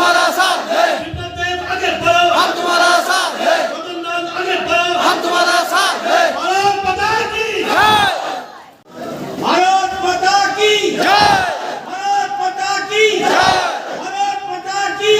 तुम्हारा साथ है, आगे बढ़ो, हम तुम्हारा साथ है, आगे बढ़ो, हम तुम्हारा साथ है। भारत माता की जय भारत माता की जय भारत माता की जय भारत माता की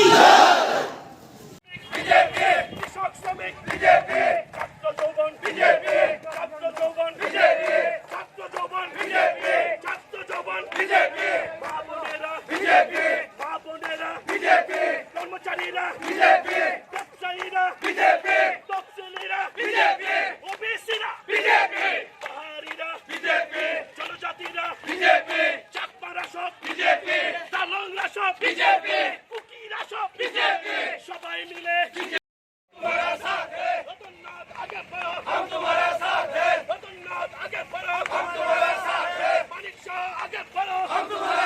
বিজেপি কৃষক শ্রমিক বিজেপি ছাত্র যৌবন বিজেপি ছাত্র যৌবন বিজেপি ছাত্র যৌবন বিজেপি ছাত্র যৌবন বিজেপি মা বোনেরা বিজেপি মা বোনেরা বিজেপি কর্মচারীরা বিজেপি ব্যবসায়ীরা বিজেপি তফসিলিরা বিজেপি ওবিসিরা বিজেপি পাহাড়িরা বিজেপি জনজাতিরা বিজেপি চাকমারা সব বিজেপি দালংরা সব বিজেপি কুকিরা সব বিজেপি সবাই মিলে तुम्हारा साथ है, रतननाथ आगे बढ़ो, हम तुम्हारा साथ है, रतननाथ आगे बढ़ो, हम तुम्हारा साथ है, मानिक शाह आगे बढ़ो, हम तुम्हारा